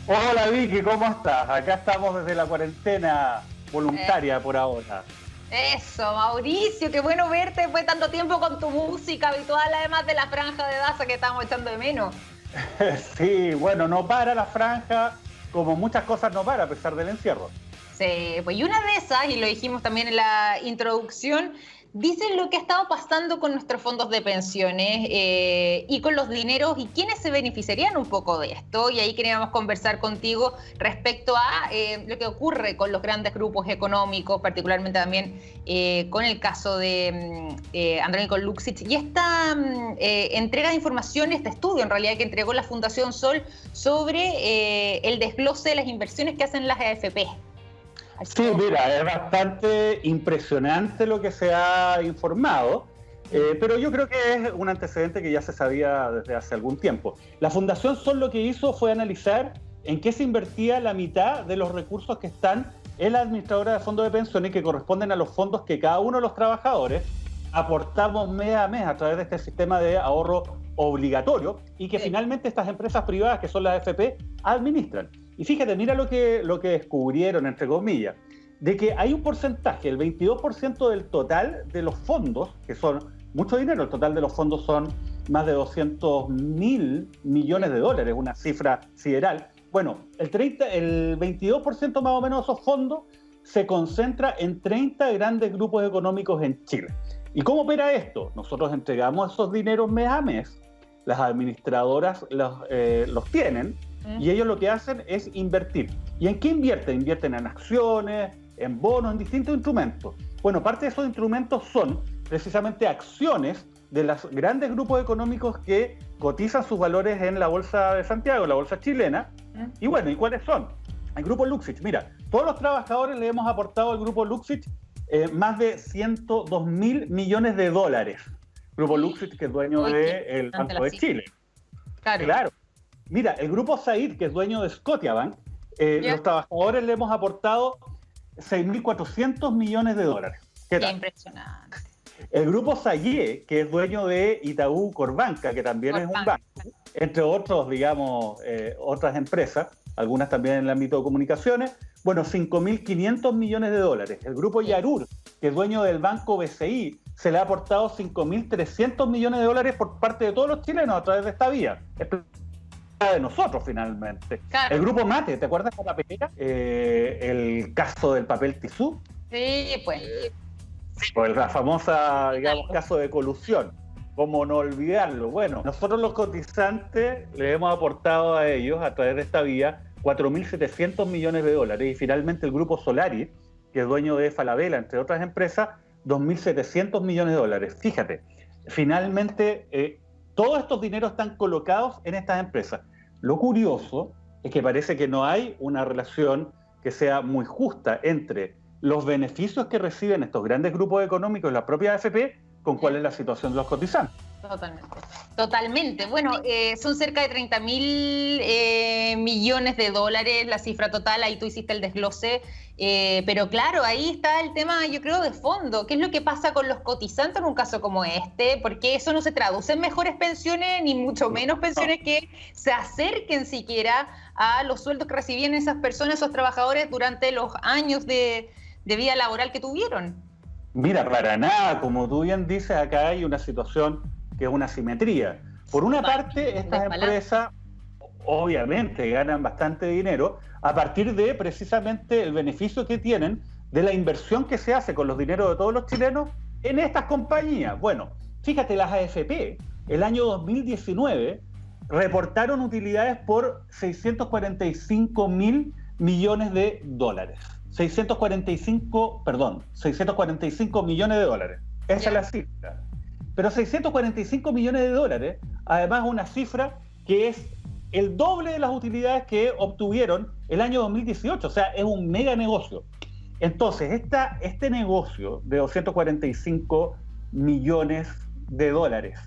Hola Vicky, ¿cómo estás? Acá estamos desde la cuarentena voluntaria por ahora. Eso, Mauricio, qué bueno verte después de tanto tiempo con tu música habitual, además de la franja de danza que estábamos echando de menos. Sí, bueno, no para la franja, como muchas cosas no para a pesar del encierro. Sí, pues y una de esas, y lo dijimos también en la introducción, dicen lo que ha estado pasando con nuestros fondos de pensiones y con los dineros y quiénes se beneficiarían un poco de esto. Y ahí queríamos conversar contigo respecto a lo que ocurre con los grandes grupos económicos, particularmente también con el caso de Andrónico Luksic y esta entrega de información, este estudio en realidad que entregó la Fundación Sol sobre el desglose de las inversiones que hacen las AFP. Sí, mira, es bastante impresionante lo que se ha informado, pero yo creo que es un antecedente que ya se sabía desde hace algún tiempo. La Fundación Sol lo que hizo fue analizar en qué se invertía la mitad de los recursos que están en la administradora de fondos de pensiones que corresponden a los fondos que cada uno de los trabajadores aportamos mes a mes a través de este sistema de ahorro obligatorio y que finalmente estas empresas privadas, que son las AFP, administran. Y fíjate, mira lo que descubrieron, entre comillas, de que hay un porcentaje, el 22% del total de los fondos, que son mucho dinero, el total de los fondos son más de 200.000 millones de dólares, una cifra sideral. Bueno, el 22% más o menos de esos fondos se concentra en 30 grandes grupos económicos en Chile. ¿Y cómo opera esto? Nosotros entregamos esos dineros mes a mes, las administradoras los tienen, y ellos lo que hacen es invertir. ¿Y en qué invierten? Invierten en acciones, en bonos, en distintos instrumentos. Bueno, parte de esos instrumentos son precisamente acciones de los grandes grupos económicos que cotizan sus valores en la Bolsa de Santiago, la Bolsa chilena. Y bueno, ¿y cuáles son? El Grupo Luksic. Mira, todos los trabajadores le hemos aportado al Grupo Luksic más de 102.000 millones de dólares. Grupo Luksic, que es dueño del Banco de Chile. Claro. Mira, el Grupo Said, que es dueño de Scotiabank, los trabajadores le hemos aportado 6.400 millones de dólares. ¿Qué tal? Impresionante. El Grupo Sayé, que es dueño de Itaú Corbanca, que también es un banco, entre otros, digamos, otras empresas, algunas también en el ámbito de comunicaciones, bueno, 5.500 millones de dólares. El Grupo Yarur, que es dueño del Banco BCI, se le ha aportado 5.300 millones de dólares por parte de todos los chilenos a través de esta vía. De nosotros finalmente. Claro. El Grupo Mate, ¿te acuerdas de la papelera? El caso del papel tisú. Sí, pues. Pues la famosa, digamos, caso de colusión. ¿Cómo no olvidarlo? Bueno, nosotros los cotizantes le hemos aportado a ellos a través de esta vía 4.700 millones de dólares y finalmente el Grupo Solaris, que es dueño de Falabella, entre otras empresas, 2.700 millones de dólares. Fíjate, finalmente todos estos dineros están colocados en estas empresas. Lo curioso es que parece que no hay una relación que sea muy justa entre los beneficios que reciben estos grandes grupos económicos, la propia AFP, con cuál es la situación de los cotizantes. Totalmente. Bueno, son cerca de 30.000 millones de dólares la cifra total, ahí tú hiciste el desglose, pero claro, ahí está el tema, yo creo, de fondo. ¿Qué es lo que pasa con los cotizantes en un caso como este? Porque eso no se traduce en mejores pensiones, ni mucho menos pensiones que se acerquen siquiera a los sueldos que recibían esas personas, esos trabajadores, durante los años de vida laboral que tuvieron. Mira, para nada, como tú bien dices, acá hay una situación que es una asimetría. Por una parte, estas empresas obviamente ganan bastante dinero a partir de precisamente el beneficio que tienen de la inversión que se hace con los dineros de todos los chilenos en estas compañías. Bueno, fíjate, las AFP, el año 2019, reportaron utilidades por 645.000 millones de dólares. 645 millones de dólares. Esa es la cifra. Pero 645 millones de dólares, además una cifra que es el doble de las utilidades que obtuvieron el año 2018. O sea, es un mega negocio. Entonces, este negocio de 245 millones de dólares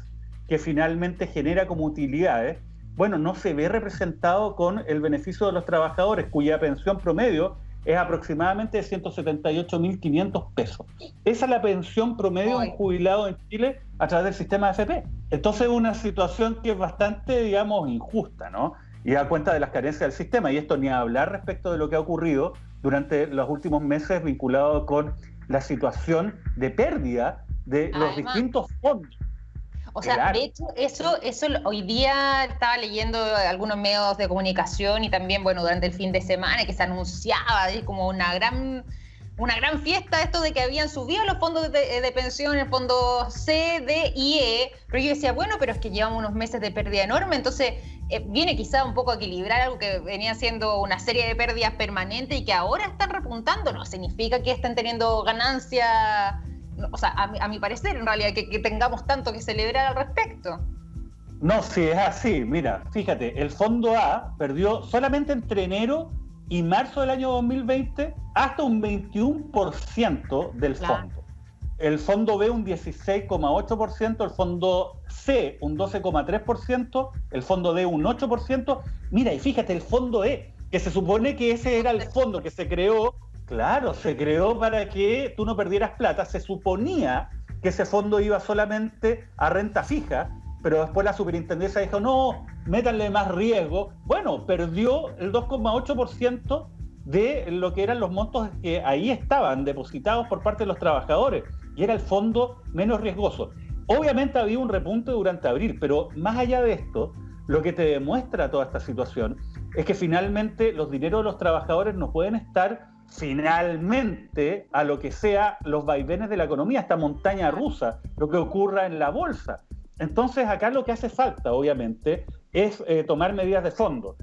que finalmente genera como utilidades, bueno, no se ve representado con el beneficio de los trabajadores, cuya pensión promedio es aproximadamente de 178.500 pesos. Esa es la pensión promedio de un jubilado en Chile a través del sistema AFP. Entonces es una situación que es bastante, digamos, injusta, ¿no? y da cuenta de las carencias del sistema. Y esto ni a hablar respecto de lo que ha ocurrido durante los últimos meses vinculado con la situación de pérdida de los distintos fondos. O sea, de hecho, eso hoy día estaba leyendo algunos medios de comunicación y también, bueno, durante el fin de semana que se anunciaba como una gran fiesta esto de que habían subido los fondos de pensión, el fondo C, D y E, pero yo decía, bueno, pero es que llevamos unos meses de pérdida enorme, entonces viene quizá un poco a equilibrar algo que venía siendo una serie de pérdidas permanentes y que ahora están repuntando, no significa que estén teniendo ganancias. O sea, a mi parecer, en realidad, que tengamos tanto que celebrar al respecto. No, sí, es así. Mira, fíjate, el Fondo A perdió solamente entre enero y marzo del año 2020 hasta un 21% del fondo. El Fondo B un 16,8%, el Fondo C un 12,3%, el Fondo D un 8%. Mira, y fíjate, el Fondo E, que se supone que ese era el fondo que se creó. Claro, se creó para que tú no perdieras plata. Se suponía que ese fondo iba solamente a renta fija, pero después la superintendencia dijo, no, métanle más riesgo. Bueno, perdió el 2,8% de lo que eran los montos que ahí estaban depositados por parte de los trabajadores, y era el fondo menos riesgoso. Obviamente había un repunte durante abril, pero más allá de esto, lo que te demuestra toda esta situación es que finalmente los dineros de los trabajadores no pueden estar finalmente a lo que sea los vaivenes de la economía, esta montaña rusa, lo que ocurra en la bolsa. Entonces acá lo que hace falta, obviamente, es tomar medidas de fondo.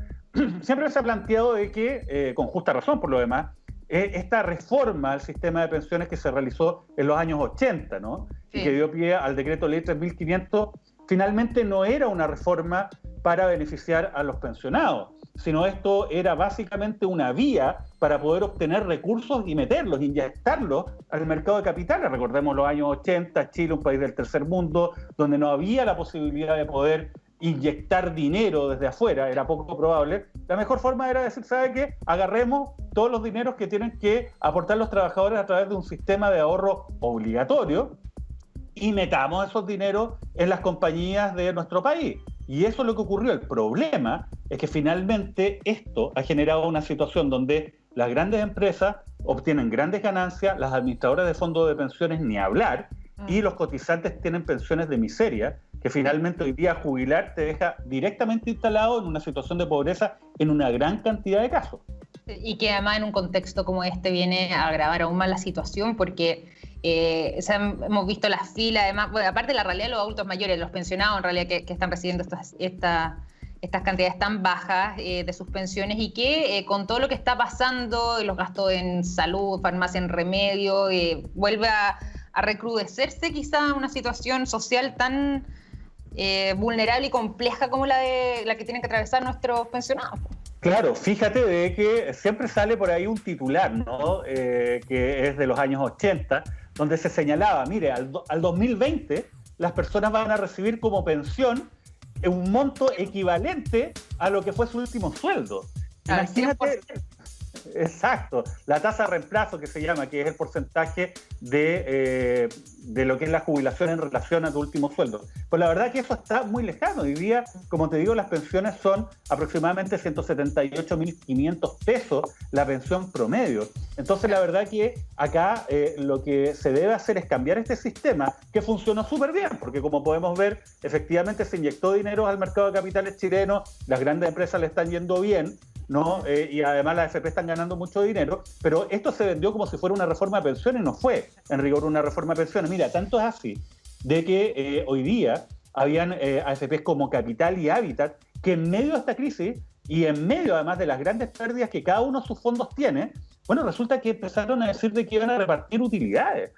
Siempre se ha planteado de que, con justa razón por lo demás, esta reforma al sistema de pensiones que se realizó en los años 80, ¿no? Sí. Y que dio pie al decreto ley 3.500, finalmente no era una reforma para beneficiar a los pensionados, sino esto era básicamente una vía para poder obtener recursos y meterlos, inyectarlos al mercado de capitales. Recordemos los años 80, Chile, un país del tercer mundo, donde no había la posibilidad de poder inyectar dinero desde afuera, era poco probable. La mejor forma era decir, ¿sabe qué? Agarremos todos los dineros que tienen que aportar los trabajadores a través de un sistema de ahorro obligatorio y metamos esos dineros en las compañías de nuestro país. Y eso es lo que ocurrió. El problema es que finalmente esto ha generado una situación donde las grandes empresas obtienen grandes ganancias, las administradoras de fondos de pensiones ni hablar, y los cotizantes tienen pensiones de miseria, que finalmente hoy día jubilar te deja directamente instalado en una situación de pobreza en una gran cantidad de casos. Y que además en un contexto como este viene a agravar aún más la situación porque hemos visto las filas, además, bueno, aparte de la realidad de los adultos mayores, los pensionados en realidad que están recibiendo estas cantidades tan bajas de sus pensiones y que con todo lo que está pasando, los gastos en salud, farmacia, en remedio, vuelve a recrudecerse quizá una situación social tan vulnerable y compleja como la que tienen que atravesar nuestros pensionados. Claro, fíjate de que siempre sale por ahí un titular, ¿no? Que es de los años 80, donde se señalaba, mire, al 2020 las personas van a recibir como pensión un monto equivalente a lo que fue su último sueldo. Imagínate, exacto, la tasa de reemplazo que se llama, que es el porcentaje de lo que es la jubilación en relación a tu último sueldo. Pues la verdad que eso está muy lejano. Hoy día, como te digo, las pensiones son aproximadamente 178.500 pesos la pensión promedio. Entonces la verdad que acá lo que se debe hacer es cambiar este sistema que funcionó súper bien, porque como podemos ver, efectivamente se inyectó dinero al mercado de capitales chileno, las grandes empresas le están yendo bien, ¿no? Y además las AFP están ganando mucho dinero, pero esto se vendió como si fuera una reforma de pensiones, no fue en rigor una reforma de pensiones. Mira, tanto es así de que hoy día habían AFPs como Capital y Hábitat que en medio de esta crisis y en medio además de las grandes pérdidas que cada uno de sus fondos tiene, bueno, resulta que empezaron a decir de que iban a repartir utilidades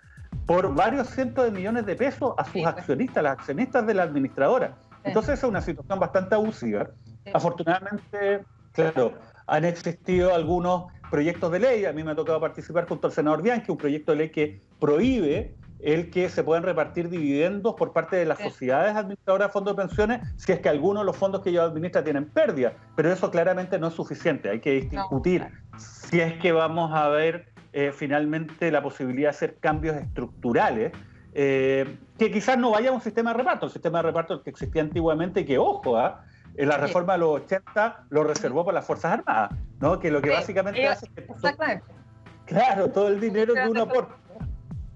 por varios cientos de millones de pesos a sus accionistas, las accionistas de la administradora. Entonces es una situación bastante abusiva. Afortunadamente, claro, han existido algunos proyectos de ley. A mí me ha tocado participar junto al senador Bianchi, un proyecto de ley que prohíbe el que se puedan repartir dividendos por parte de las sociedades administradoras de fondos de pensiones si es que algunos de los fondos que ellos administran tienen pérdida. Pero eso claramente no es suficiente. Hay que discutir si es que vamos a ver finalmente la posibilidad de hacer cambios estructurales que quizás no vaya a un sistema de reparto. El sistema de reparto que existía antiguamente, que ojo, En la reforma de los 80 lo reservó para las Fuerzas Armadas, ¿no? Que lo que básicamente hace es que... Exactamente. Claro, todo el dinero que uno aporta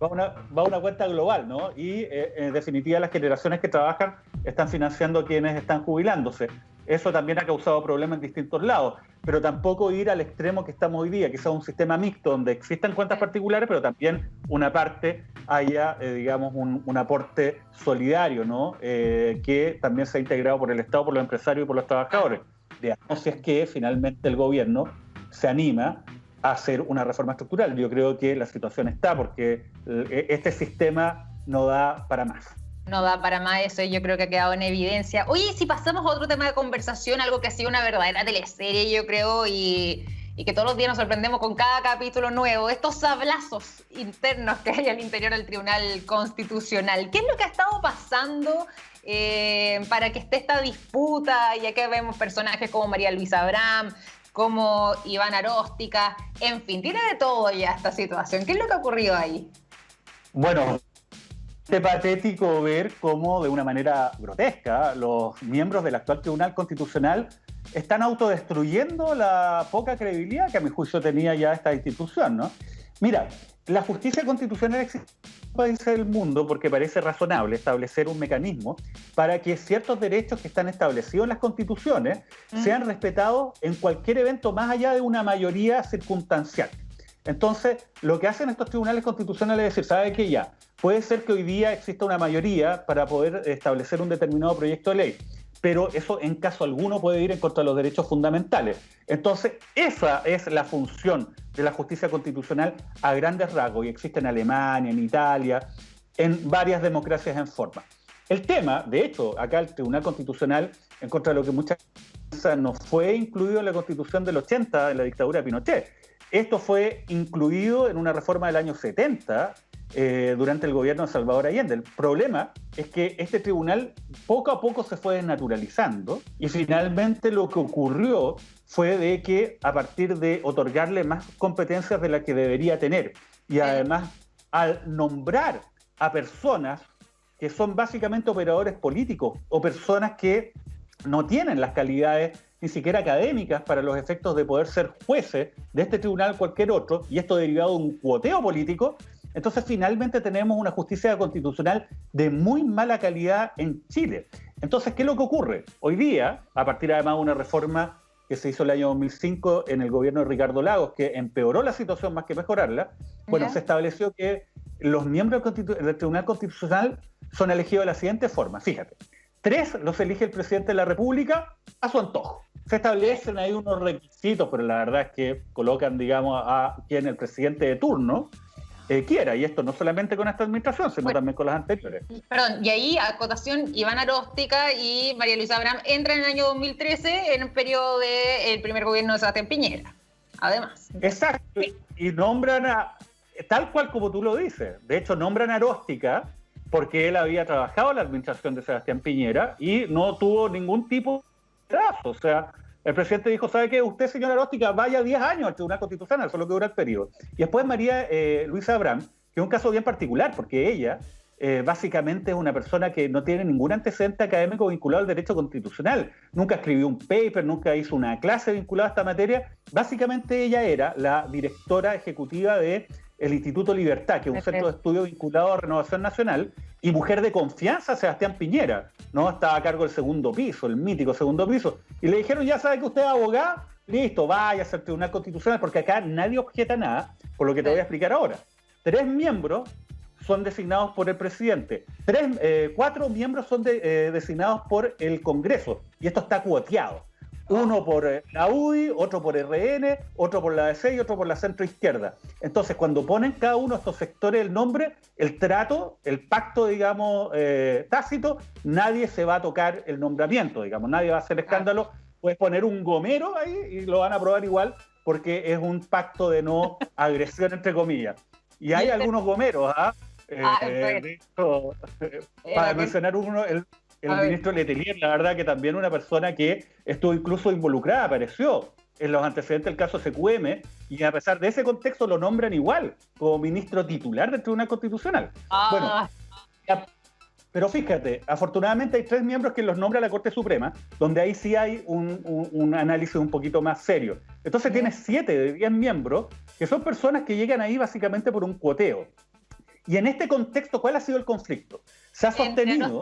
va a una cuenta global, ¿no? Y en definitiva las generaciones que trabajan están financiando a quienes están jubilándose. Eso también ha causado problemas en distintos lados, pero tampoco ir al extremo que estamos hoy día, que sea un sistema mixto donde existan cuentas particulares, pero también una parte haya, digamos, un aporte solidario, ¿no? Que también sea integrado por el Estado, por los empresarios y por los trabajadores. Digamos, si es que finalmente el gobierno se anima a hacer una reforma estructural. Yo creo que la situación está porque este sistema no da para más. No da para más, eso yo creo que ha quedado en evidencia. Oye, si pasamos a otro tema de conversación, algo que ha sido una verdadera teleserie, yo creo, y que todos los días nos sorprendemos con cada capítulo nuevo, estos sablazos internos que hay al interior del Tribunal Constitucional. ¿Qué es lo que ha estado pasando para que esté esta disputa? Ya que vemos personajes como María Luisa Abraham, como Iván Aróstica, en fin, tiene de todo ya esta situación. ¿Qué es lo que ha ocurrido ahí? Bueno, es patético ver cómo de una manera grotesca los miembros del actual Tribunal Constitucional están autodestruyendo la poca credibilidad que a mi juicio tenía ya esta institución, ¿no? Mira, la justicia constitucional existe en los países del mundo porque parece razonable establecer un mecanismo para que ciertos derechos que están establecidos en las constituciones sean respetados en cualquier evento más allá de una mayoría circunstancial. Entonces, lo que hacen estos tribunales constitucionales es decir, ¿sabe qué? Ya, puede ser que hoy día exista una mayoría para poder establecer un determinado proyecto de ley, pero eso en caso alguno puede ir en contra de los derechos fundamentales. Entonces, esa es la función de la justicia constitucional a grandes rasgos, y existe en Alemania, en Italia, en varias democracias en forma. El tema, de hecho, acá el Tribunal Constitucional, en contra de lo que muchas veces no fue incluido en la Constitución del 80, en la dictadura de Pinochet. Esto fue incluido en una reforma del año 70, durante el gobierno de Salvador Allende. El problema es que este tribunal poco a poco se fue desnaturalizando y finalmente lo que ocurrió fue de que a partir de otorgarle más competencias de las que debería tener y además al nombrar a personas que son básicamente operadores políticos o personas que no tienen las calidades ni siquiera académicas para los efectos de poder ser jueces de este tribunal o cualquier otro, y esto derivado de un cuoteo político, entonces finalmente tenemos una justicia constitucional de muy mala calidad en Chile. Entonces, ¿qué es lo que ocurre? Hoy día, a partir además de una reforma que se hizo el año 2005 en el gobierno de Ricardo Lagos, que empeoró la situación más que mejorarla, bueno, se estableció que los miembros del Tribunal Constitucional son elegidos de la siguiente forma. Fíjate, 3 los elige el presidente de la República a su antojo. Se establecen ahí unos requisitos, pero la verdad es que colocan, digamos, a quien el presidente de turno quiera, y esto no solamente con esta administración, sino también con las anteriores. Perdón, y ahí, acotación, Iván Aróstica y María Luisa Abraham entran en el año 2013 en un periodo del primer gobierno de Sebastián Piñera, además. Exacto, y nombran tal cual como tú lo dices, de hecho nombran a Aróstica porque él había trabajado en la administración de Sebastián Piñera y no tuvo ningún tipo de trazo. O sea, el presidente dijo, ¿sabe qué? Usted, señora Aróstica, vaya 10 años al Tribunal Constitucional, eso es lo que dura el periodo. Y después María Luisa Abraham, que es un caso bien particular, porque ella básicamente es una persona que no tiene ningún antecedente académico vinculado al derecho constitucional. Nunca escribió un paper, nunca hizo una clase vinculada a esta materia. Básicamente ella era la directora ejecutiva de el Instituto Libertad, que es un centro de estudio vinculado a Renovación Nacional, y mujer de confianza Sebastián Piñera, ¿no? Estaba a cargo del segundo piso, el mítico segundo piso, y le dijeron, ya sabe que usted es abogada, listo, vaya al Tribunal Constitucional, porque acá nadie objeta nada, por lo que te voy a explicar ahora. 3 miembros son designados por el presidente, 4 miembros son designados por el Congreso, y esto está cuoteado. Uno por la UDI, otro por RN, otro por la ADC y otro por la centroizquierda. Entonces, cuando ponen cada uno de estos sectores el nombre, el trato, el pacto, digamos, tácito, nadie se va a tocar el nombramiento, digamos, nadie va a hacer escándalo. Puedes poner un gomero ahí y lo van a aprobar igual porque es un pacto de no agresión, entre comillas. Y hay algunos gomeros, de hecho, para mencionar uno, el ministro Letelier, la verdad que también una persona que estuvo incluso involucrada, apareció en los antecedentes del caso SQM, y a pesar de ese contexto lo nombran igual como ministro titular del Tribunal Constitucional. Bueno, Pero fíjate, afortunadamente hay 3 miembros que los nombra la Corte Suprema, donde ahí sí hay un análisis un poquito más serio. Entonces tienes 7 de 10 miembros que son personas que llegan ahí básicamente por un cuoteo. Y en este contexto, ¿cuál ha sido el conflicto? Se ha sostenido...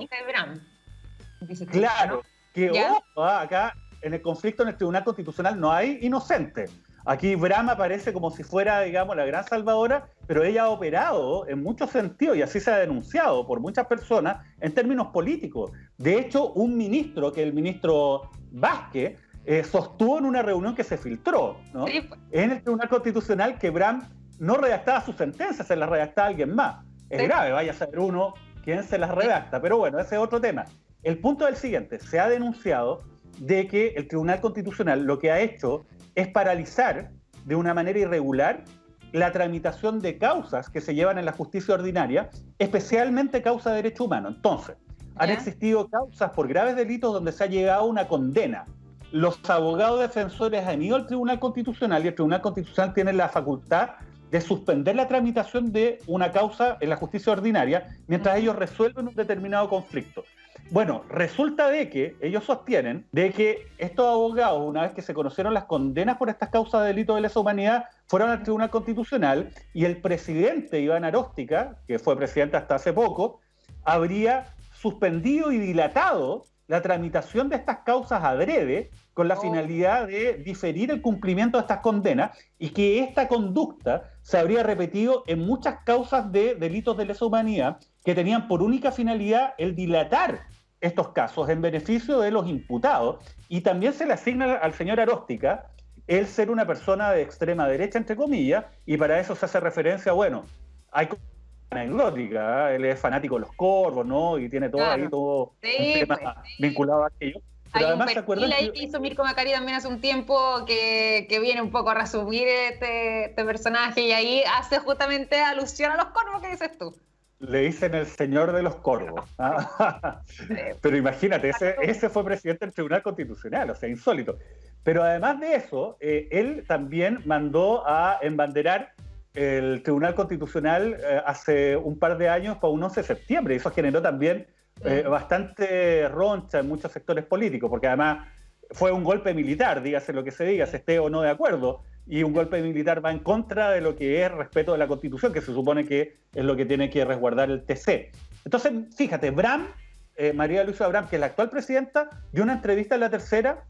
Claro, que acá en el conflicto en el Tribunal Constitucional no hay inocentes. Aquí Bram aparece como si fuera, digamos, la gran salvadora, pero ella ha operado en muchos sentidos y así se ha denunciado por muchas personas en términos políticos. De hecho, un ministro, que es el ministro Vázquez, sostuvo en una reunión que se filtró, ¿no? Sí. En el Tribunal Constitucional que Bram no redactaba sus sentencias, se las redactaba alguien más. Es grave, vaya a saber uno quién se las redacta, pero bueno, ese es otro tema. El punto es el siguiente, se ha denunciado de que el Tribunal Constitucional lo que ha hecho es paralizar de una manera irregular la tramitación de causas que se llevan en la justicia ordinaria, especialmente causas de derechos humanos. Entonces, han existido causas por graves delitos donde se ha llegado a una condena. Los abogados defensores han ido al Tribunal Constitucional y el Tribunal Constitucional tiene la facultad de suspender la tramitación de una causa en la justicia ordinaria mientras ellos resuelven un determinado conflicto. Bueno, resulta de que ellos sostienen de que estos abogados, una vez que se conocieron las condenas por estas causas de delito de lesa humanidad, fueron al Tribunal Constitucional y el presidente Iván Aróstica, que fue presidente hasta hace poco, habría suspendido y dilatado la tramitación de estas causas adrede con la finalidad de diferir el cumplimiento de estas condenas y que esta conducta se habría repetido en muchas causas de delitos de lesa humanidad que tenían por única finalidad el dilatar estos casos en beneficio de los imputados, y también se le asigna al señor Aróstica el ser una persona de extrema derecha, entre comillas, y para eso se hace referencia, bueno, hay anecdótica, él es fanático de los corvos, ¿no? Y tiene todo ahí, todo un tema vinculado a aquello. Pero hay además, un perfil ahí que hizo Mirko Macari también hace un tiempo que viene un poco a resumir este personaje y ahí hace justamente alusión a los corvos que dices tú. Le dicen el señor de los corvos. Pero imagínate, ese fue presidente del Tribunal Constitucional, o sea, insólito. Pero además de eso, él también mandó a embanderar el Tribunal Constitucional hace un par de años para un 11 de septiembre. Y eso generó también bastante roncha en muchos sectores políticos, porque además fue un golpe militar, dígase lo que se diga, se esté o no de acuerdo. Y un golpe militar va en contra de lo que es respeto de la Constitución, que se supone que es lo que tiene que resguardar el TC. Entonces, fíjate, María Luisa Bram, que es la actual presidenta, dio una entrevista en La Tercera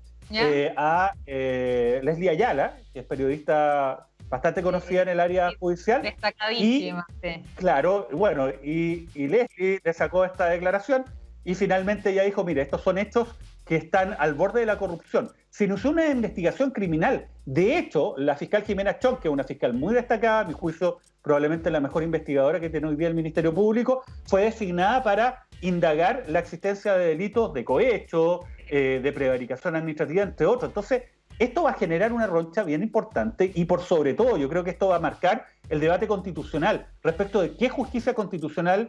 a Leslie Ayala, que es periodista bastante conocida en el área judicial. Destacadísima. Claro, bueno, y Leslie le sacó esta declaración y finalmente ella dijo, mire, estos son hechos que están al borde de la corrupción. Se inició una investigación criminal. De hecho, la fiscal Jimena Chong, que es una fiscal muy destacada, a mi juicio probablemente la mejor investigadora que tiene hoy día el Ministerio Público, fue designada para indagar la existencia de delitos de cohecho, de prevaricación administrativa, entre otros. Entonces, esto va a generar una roncha bien importante y por sobre todo yo creo que esto va a marcar el debate constitucional respecto de qué justicia constitucional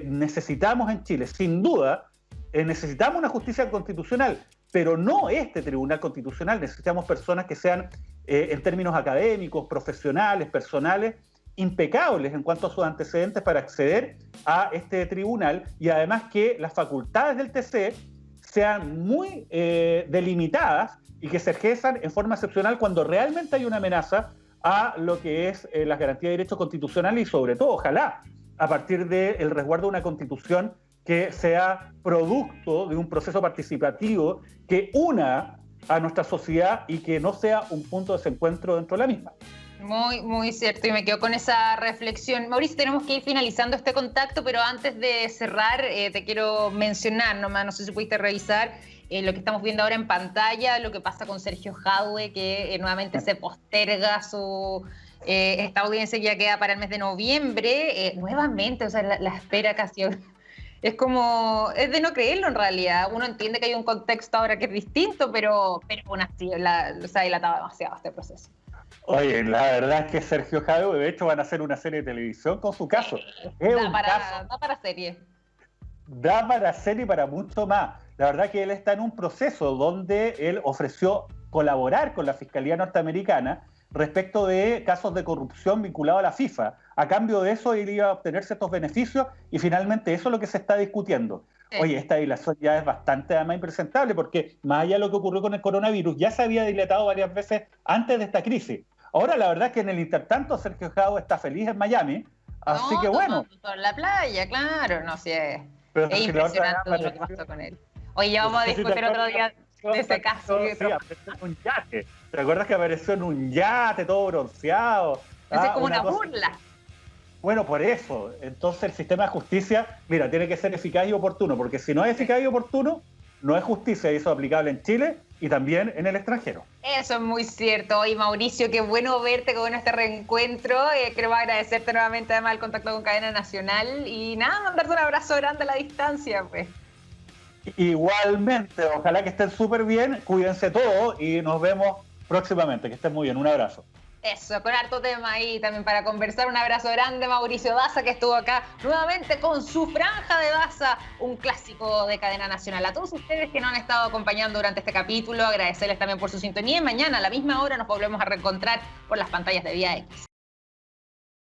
necesitamos en Chile. Sin duda, necesitamos una justicia constitucional, pero no este Tribunal Constitucional. Necesitamos personas que sean, en términos académicos, profesionales, personales, impecables en cuanto a sus antecedentes para acceder a este tribunal y además que las facultades del TC sean muy delimitadas y que se ejerzan en forma excepcional cuando realmente hay una amenaza a lo que es las garantías de derechos constitucionales y sobre todo, ojalá, a partir del resguardo de una constitución que sea producto de un proceso participativo que una a nuestra sociedad y que no sea un punto de desencuentro dentro de la misma. Muy, muy cierto, y me quedo con esa reflexión. Mauricio, tenemos que ir finalizando este contacto, pero antes de cerrar, te quiero mencionar nomás, no sé si pudiste revisar lo que estamos viendo ahora en pantalla, lo que pasa con Sergio Jadue, que nuevamente se posterga esta audiencia que ya queda para el mes de noviembre, nuevamente, o sea, la espera casi... Es de no creerlo en realidad. Uno entiende que hay un contexto ahora que es distinto, pero aún así se ha dilatado demasiado este proceso. Oye, la verdad es que Sergio Jadue, de hecho, van a hacer una serie de televisión con su caso. Da para serie. Da para serie y para mucho más. La verdad que él está en un proceso donde él ofreció colaborar con la Fiscalía norteamericana respecto de casos de corrupción vinculados a la FIFA. A cambio de eso, él iba a obtener ciertos beneficios y finalmente eso es lo que se está discutiendo. Oye, esta dilación ya es bastante además impresentable porque más allá de lo que ocurrió con el coronavirus, ya se había dilatado varias veces antes de esta crisis. Ahora, la verdad es que en el intertanto Sergio Jao está feliz en Miami, así que bueno. En la playa, claro, no sé. Pero es impresionante lo que pasó con él. Oye, ya vamos a discutir otro día de ese caso. Sí, apareció en un yate. ¿Te acuerdas que apareció en un yate todo bronceado? Es como una burla. Bueno, por eso. Entonces el sistema de justicia, mira, tiene que ser eficaz y oportuno, porque si no es eficaz y oportuno, no es justicia, y eso es aplicable en Chile y también en el extranjero. Eso es muy cierto. Y Mauricio, qué bueno verte, qué bueno este reencuentro. Queremos agradecerte nuevamente además el contacto con Cadena Nacional y nada, mandarte un abrazo grande a la distancia, pues. Igualmente, ojalá que estén súper bien, cuídense todos y nos vemos próximamente. Que estén muy bien, un abrazo. Eso, con harto tema ahí también para conversar. Un abrazo grande, Mauricio Daza, que estuvo acá nuevamente con su franja de Daza, un clásico de Cadena Nacional. A todos ustedes que nos han estado acompañando durante este capítulo, agradecerles también por su sintonía. Y mañana a la misma hora nos volvemos a reencontrar por las pantallas de Vía X.